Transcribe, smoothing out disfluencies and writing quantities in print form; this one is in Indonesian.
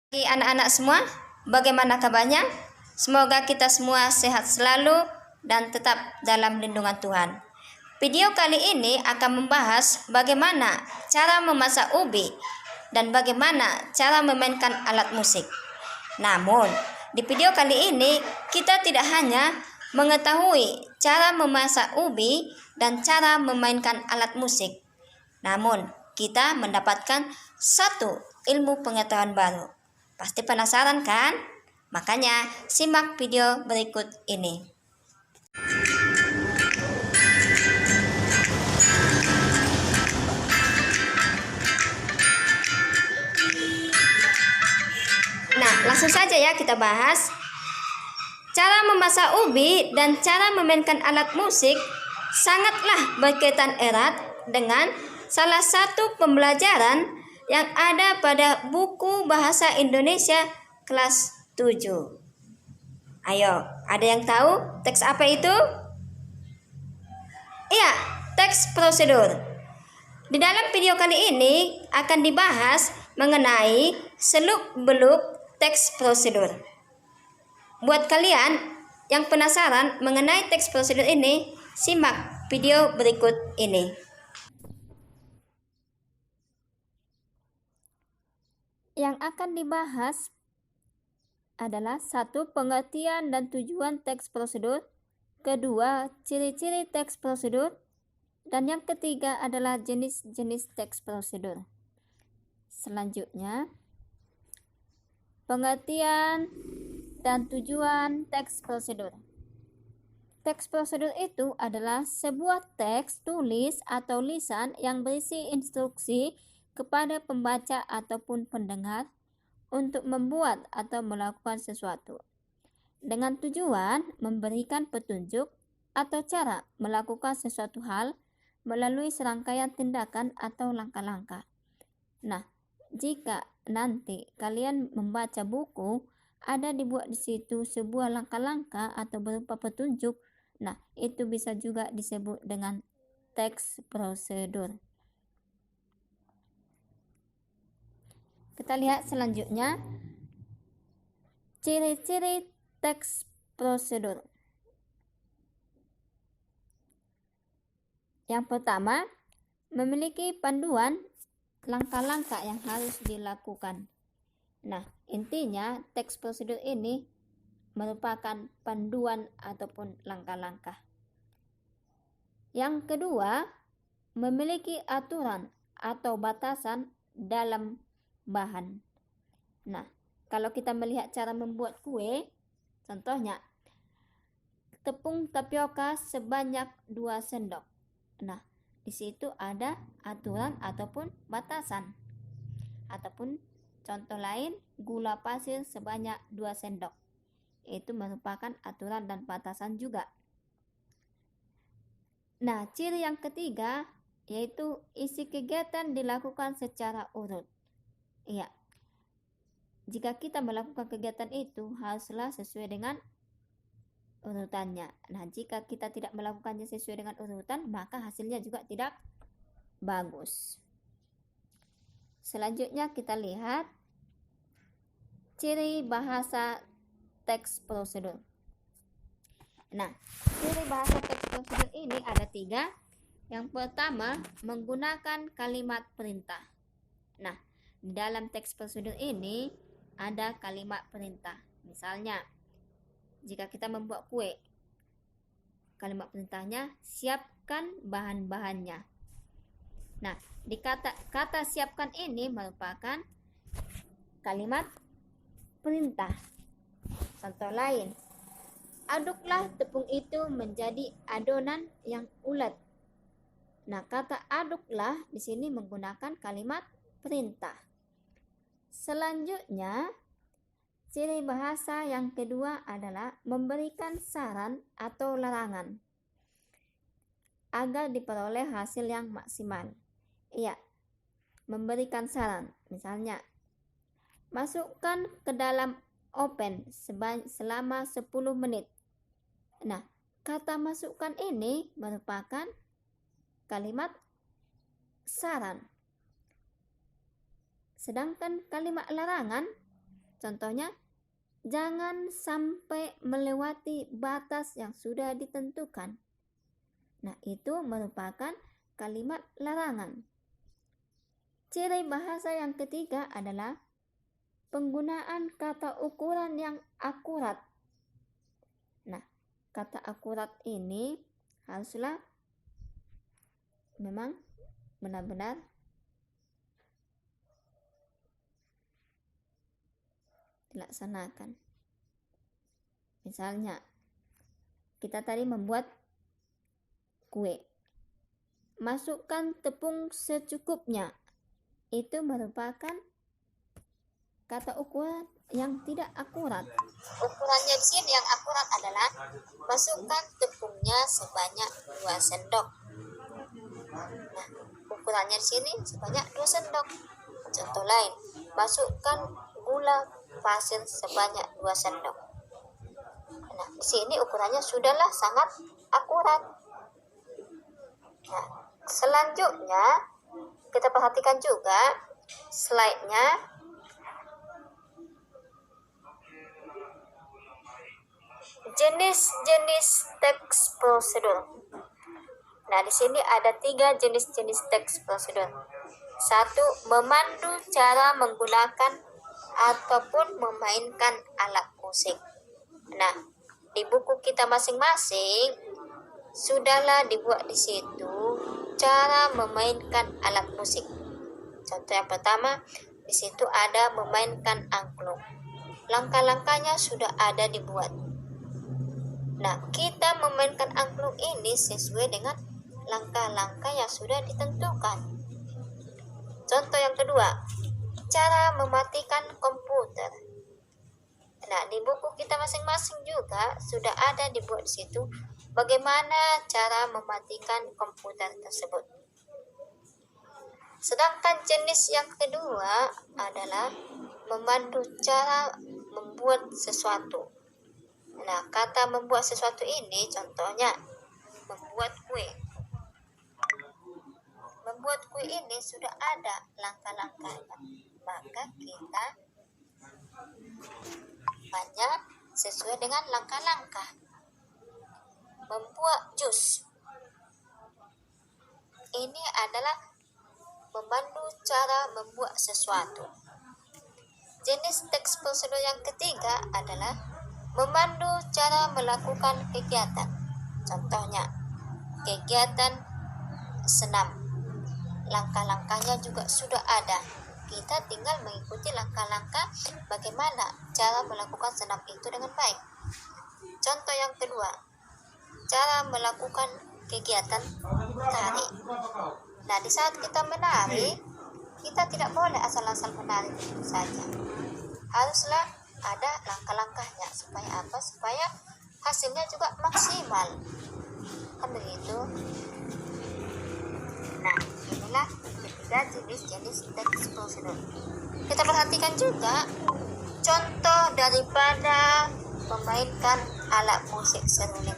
Bagi anak-anak semua, bagaimana kabarnya? Semoga kita semua sehat selalu dan tetap dalam lindungan Tuhan. Video kali ini akan membahas bagaimana cara memasak ubi dan bagaimana cara memainkan alat musik. Namun, di video kali ini kita tidak hanya mengetahui cara memasak ubi dan cara memainkan alat musik. Namun, kita mendapatkan satu ilmu pengetahuan baru. Pasti penasaran kan? Makanya simak video berikut ini. Nah, langsung saja ya kita bahas. Cara memasak ubi dan cara memainkan alat musik sangatlah berkaitan erat dengan salah satu pembelajaran yang ada pada buku Bahasa Indonesia kelas 7. Ayo, ada yang tahu teks apa itu? Iya, teks prosedur. Di dalam video kali ini akan dibahas mengenai seluk-beluk teks prosedur. Buat kalian yang penasaran mengenai teks prosedur ini, simak video berikut ini. Yang akan dibahas adalah satu, pengertian dan tujuan teks prosedur, kedua, ciri-ciri teks prosedur, dan yang ketiga adalah jenis-jenis teks prosedur. Selanjutnya, pengertian dan tujuan teks prosedur. Teks prosedur itu adalah sebuah teks tulis atau lisan yang berisi instruksi kepada pembaca ataupun pendengar untuk membuat atau melakukan sesuatu dengan tujuan memberikan petunjuk atau cara melakukan sesuatu hal melalui serangkaian tindakan atau langkah-langkah. Nah, jika nanti kalian membaca buku, ada dibuat di situ sebuah langkah-langkah atau berupa petunjuk, nah itu bisa juga disebut dengan teks prosedur. Kita lihat selanjutnya, ciri-ciri teks prosedur. Yang pertama, memiliki panduan langkah-langkah yang harus dilakukan. Nah, intinya teks prosedur ini merupakan panduan ataupun langkah-langkah. Yang kedua, memiliki aturan atau batasan dalam bahan. Nah, kalau kita melihat cara membuat kue, contohnya tepung tapioka sebanyak 2 sendok. Nah, di situ ada aturan ataupun batasan. Ataupun contoh lain, gula pasir sebanyak 2 sendok. Itu merupakan aturan dan batasan juga. Nah, ciri yang ketiga yaitu isi kegiatan dilakukan secara urut. Iya, jika kita melakukan kegiatan itu haruslah sesuai dengan urutannya. Nah, jika kita tidak melakukannya sesuai dengan urutan, maka hasilnya juga tidak bagus. Selanjutnya kita lihat ciri bahasa teks prosedur. Nah, ciri bahasa teks prosedur ini ada 3. Yang pertama, menggunakan kalimat perintah. Nah, di dalam teks prosedur ini ada kalimat perintah. Misalnya, jika kita membuat kue, kalimat perintahnya siapkan bahan-bahannya. Nah, di kata siapkan ini merupakan kalimat perintah. Contoh lain, aduklah tepung itu menjadi adonan yang ulet. Nah, kata aduklah di sini menggunakan kalimat perintah. Selanjutnya, ciri bahasa yang kedua adalah memberikan saran atau larangan agar diperoleh hasil yang maksimal. Iya, memberikan saran. Misalnya, masukkan ke dalam oven selama 10 menit. Nah, kata masukkan ini merupakan kalimat saran. Sedangkan kalimat larangan Contohnya, jangan sampai melewati batas yang sudah ditentukan. Nah, itu merupakan kalimat larangan. Ciri bahasa yang ketiga adalah penggunaan kata ukuran yang akurat. Nah, kata akurat ini haruslah memang benar-benar dilaksanakan. Misalnya, kita tadi membuat kue. Masukkan tepung secukupnya. Itu merupakan kata ukuran yang tidak akurat. Ukurannya di sini yang akurat adalah masukkan tepungnya sebanyak 2 sendok. Nah, ukurannya di sini sebanyak 2 sendok. Contoh lain, masukkan gula pasir sebanyak 2 sendok. Nah, di sini ukurannya sudahlah sangat akurat. Nah, selanjutnya kita perhatikan juga slide-nya. Jenis-jenis teks prosedur. Nah, di sini ada 3 jenis-jenis teks prosedur. 1. Memandu cara menggunakan ataupun memainkan alat musik. Nah, di buku kita masing-masing sudahlah dibuat di situ cara memainkan alat musik. Contoh yang pertama, di situ ada memainkan angklung. Langkah-langkahnya sudah ada dibuat. Nah, kita memainkan angklung ini sesuai dengan langkah-langkah yang sudah ditentukan. Contoh yang kedua, cara mematikan komputer. Nah, di buku kita masing-masing juga sudah ada dibuat di situ bagaimana cara mematikan komputer tersebut. Sedangkan jenis yang kedua adalah memandu cara membuat sesuatu. Nah, kata membuat sesuatu ini contohnya membuat kue. Membuat kue ini sudah ada langkah-langkahnya. Maka kita banyak sesuai dengan langkah-langkah. Membuat jus. Ini adalah memandu cara membuat sesuatu. Jenis teks prosedur yang ketiga adalah memandu cara melakukan kegiatan. Contohnya, kegiatan senam. Langkah-langkahnya juga sudah ada. Kita tinggal mengikuti langkah-langkah bagaimana cara melakukan senam itu dengan baik. Contoh yang kedua, cara melakukan kegiatan tari. Nah, di saat kita menari, kita tidak boleh asal-asal menari saja. Haruslah ada langkah-langkahnya. Supaya apa? Supaya hasilnya juga maksimal. Kan begitu? Nah, inilah ketiga jenis-jenis teks prosedur. Kita perhatikan juga contoh daripada memainkan alat musik seruling.